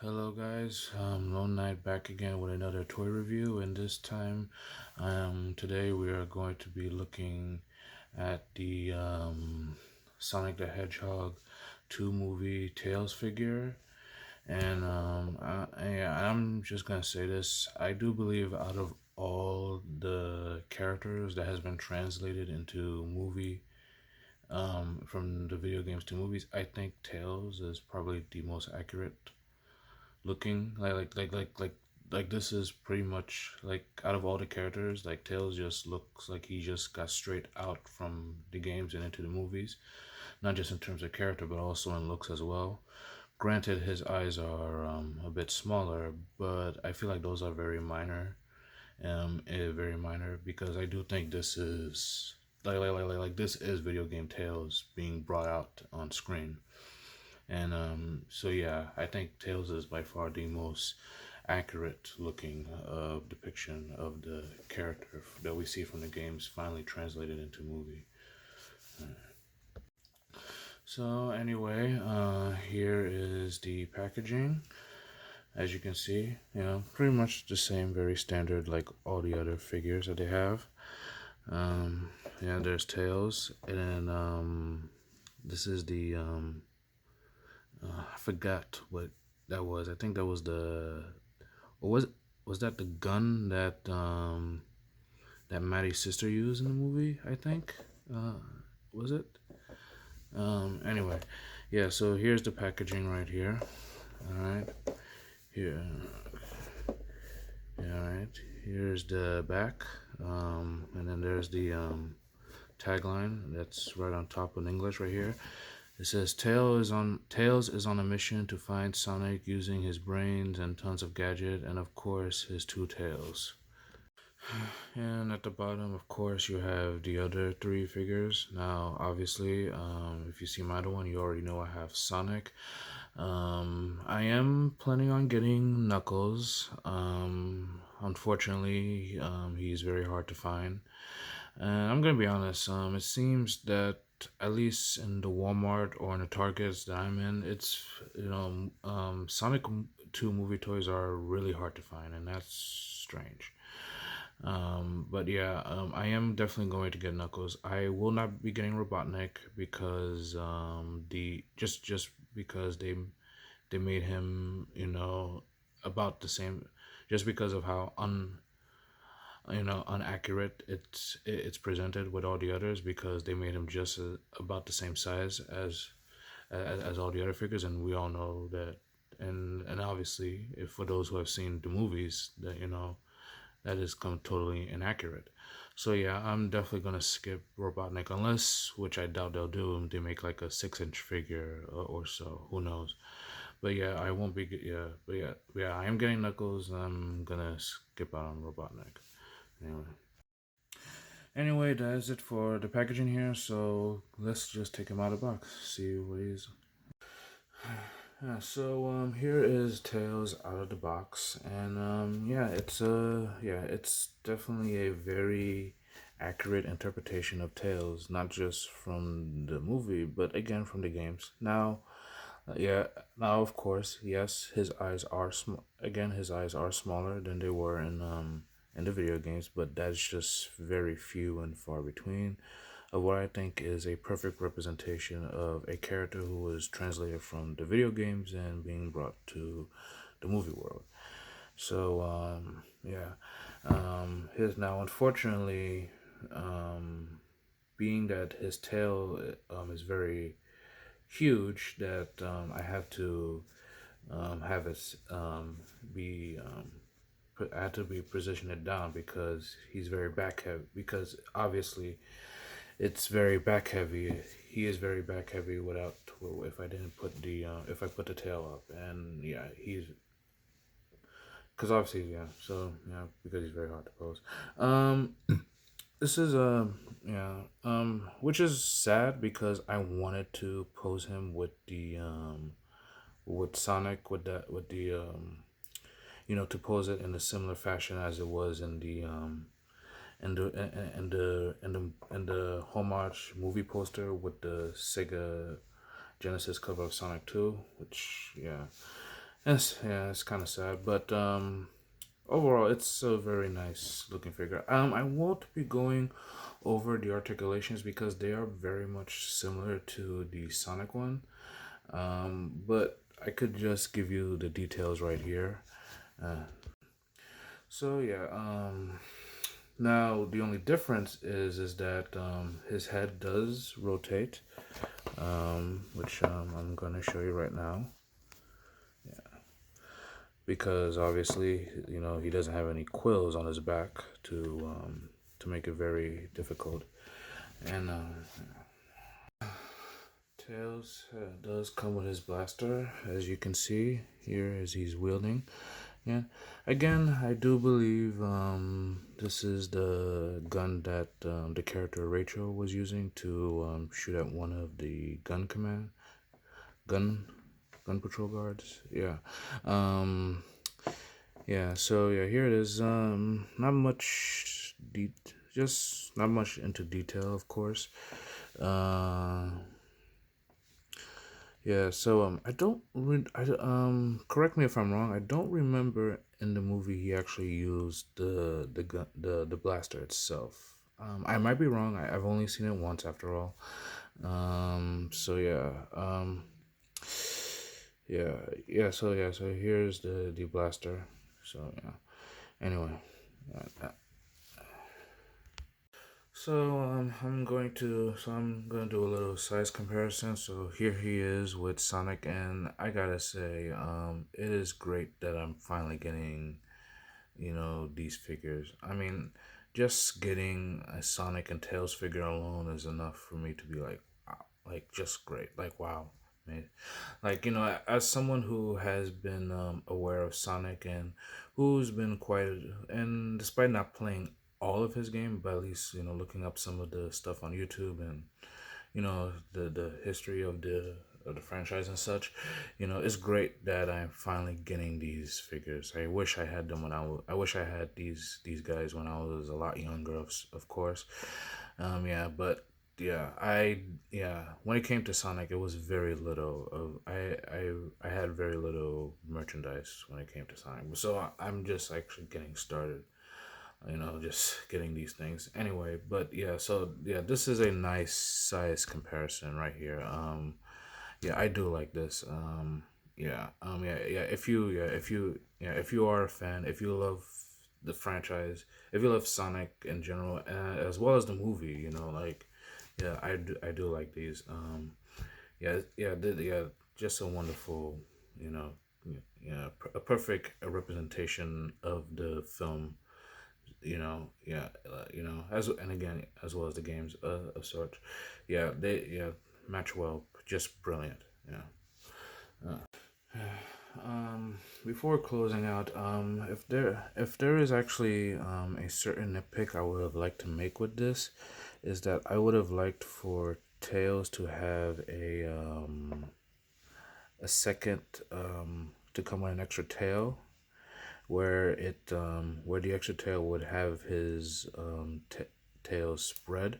Hello guys, Lone Knight back again with another toy review, and this time, today we are going to be looking at the Sonic the Hedgehog 2 movie Tails figure. And I'm just gonna say this: I do believe out of all the characters that has been translated into movie, from the video games to movies, I think Tails is probably the most accurate looking. Like this is pretty much like, out of all the characters, like Tails just looks like he just got straight out from the games and into the movies, not just in terms of character but also in looks as well. Granted, his eyes are a bit smaller, but I feel like those are very minor, very minor, because I do think this is like this is video game Tails being brought out on screen. And so yeah, I think Tails is by far the most accurate looking depiction of the character that we see from the games finally translated into movie. So anyway, here is the packaging. As you can see, pretty much the same, very standard like all the other figures that they have. Yeah, there's Tails, and this is the I forgot what that was. I think that was the, or was that the gun that that Maddie's sister used in the movie? I think. Was it? Anyway, yeah. So here's the packaging right here. All right. Here. Yeah, all right. Here's the back. And then there's the tagline that's right on top in English right here. It says Tails is on a mission to find Sonic using his brains and tons of gadget, and of course his two tails. And at the bottom, of course, you have the other three figures. Now, obviously, if you see my other one, you already know I have Sonic. I am planning on getting Knuckles. Unfortunately, he's very hard to find. And I'm gonna be honest. It seems that at least in the Walmart or in the Targets that I'm in, it's Sonic 2 movie toys are really hard to find, and that's strange. But yeah, I am definitely going to get Knuckles. I will not be getting Robotnik because the just because they made him, about the same, just because of how inaccurate it's presented with all the others, because they made him just about the same size as all the other figures, and we all know that. And obviously, if for those who have seen the movies, that that is totally inaccurate. So yeah, I'm definitely gonna skip Robotnik, unless, which I doubt they'll do, they make like a 6-inch figure or so. Who knows? But yeah, I won't be. Yeah, but yeah, I am getting Knuckles, and I'm gonna skip out on Robotnik. Anyway, that's it for the packaging here. So let's just take him out of the box, see what he's. Yeah, so here is Tails out of the box, and yeah, it's definitely a very accurate interpretation of Tails, not just from the movie, but again from the games. Now, yeah, now of course, yes, his eyes are again, his eyes are smaller than they were in the video games, but that's just very few and far between of what I think is a perfect representation of a character who was translated from the video games and being brought to the movie world. So yeah, his now, unfortunately, being that his tail is very huge, that I have to have it be I had to be position it down, because he's very back heavy, because obviously it's very back heavy. He is very back heavy without, if I didn't put the if I put the tail up. And yeah, he's, because obviously, yeah, so yeah, because he's very hard to pose. This is yeah, which is sad, because I wanted to pose him with the with Sonic, with the to pose it in a similar fashion as it was in the and the homage movie poster with the Sega Genesis cover of Sonic 2, which, yeah, Yeah, it's kind of sad, but overall, it's a very nice looking figure. I won't be going over the articulations because they are very much similar to the Sonic one. But I could just give you the details right here. Uh, so yeah, now the only difference is that his head does rotate, which I'm gonna show you right now. Because obviously, he doesn't have any quills on his back to make it very difficult. And Tails does come with his blaster, as you can see here as he's wielding. Yeah, again, I do believe this is the gun that the character Rachel was using to shoot at one of the gun gun patrol guards. Yeah. Um, Yeah, so yeah, here it is. Not much just not much into detail, of course. Uh, yeah. So I don't. Correct me if I'm wrong. I don't remember in the movie he actually used the gun, the blaster itself. I might be wrong. I've only seen it once after all. So yeah. Yeah. Yeah. So yeah. So here's the blaster. So yeah. Anyway. Uh, I'm going to do a little size comparison. So here he is with Sonic, and I gotta say, it is great that I'm finally getting, these figures. I mean, just getting a Sonic and Tails figure alone is enough for me to be like, wow, like just great, like wow, man. Like as someone who has been aware of Sonic and who's been quite, and despite not playing all of his game, but at least looking up some of the stuff on YouTube and the history of the franchise and such. It's great that I'm finally getting these figures. I wish I had them I wish I had these guys when I was a lot younger, of course. Yeah, but yeah, when it came to Sonic, it was very little of I had very little merchandise when it came to Sonic. So I'm just actually getting started, just getting these things anyway. But yeah, so yeah, this is a nice size comparison right here. Yeah, I do like this. If you are a fan, if you love the franchise, if you love Sonic in general, as well as the movie, like, yeah, I do like these. Yeah, just a wonderful, you know, a perfect representation of the film, as again, as well as the games of sorts. Yeah, they match well, just brilliant. Yeah. Before closing out, if there is actually a certain nitpick I would have liked to make with this, is that I would have liked for Tails to have a second, to come with an extra tail, where the extra tail would have his tail spread,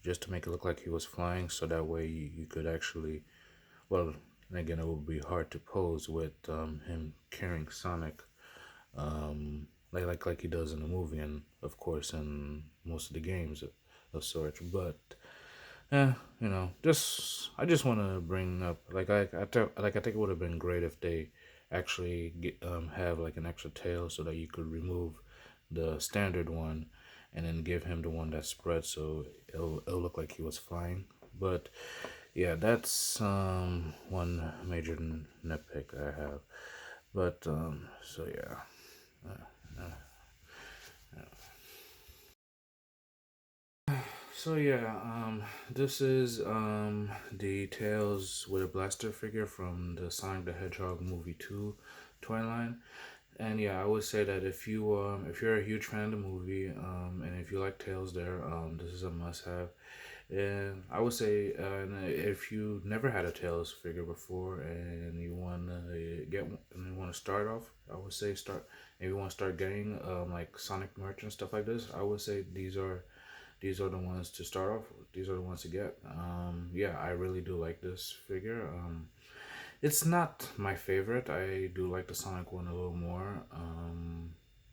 just to make it look like he was flying, so that way you could actually, well, and again, it would be hard to pose with him carrying Sonic, like he does in the movie, and of course in most of the games of sorts. But yeah, just I just want to bring up, I think it would have been great if they actually have like an extra tail so that you could remove the standard one and then give him the one that spreads, so it'll look like he was flying. But yeah, that's one major nitpick I have. But so yeah. So yeah, this is the Tails with a blaster figure from the Sonic the Hedgehog movie 2 toy line. And yeah, I would say that if you're a huge fan of the movie, and if you like Tails there, this is a must have. And I would say, if you never had a Tails figure before and you want to get one, and you want to start off, I would say start. If you want to start getting like Sonic merch and stuff like this, I would say these are the ones to start off with. These are the ones to get. Yeah, I really do like this figure. It's not my favorite. I do like the Sonic one a little more.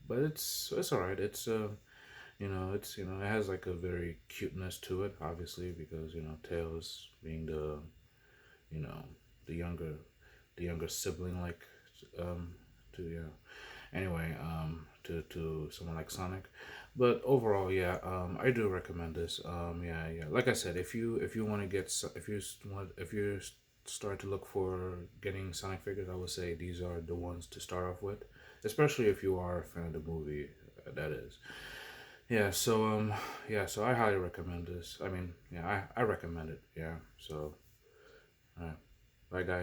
But it's all right. It's it has like a very cuteness to it, obviously, because Tails being you know the younger sibling, like, to anyway, to someone like Sonic. But overall, yeah, I do recommend this. Yeah, yeah. Like I said, if you want to if you start to look for getting Sonic figures, I would say these are the ones to start off with, especially if you are a fan of the movie. That is. Yeah. So yeah. So I highly recommend this. I mean, yeah, I recommend it. Yeah. So, all right. Bye, guys.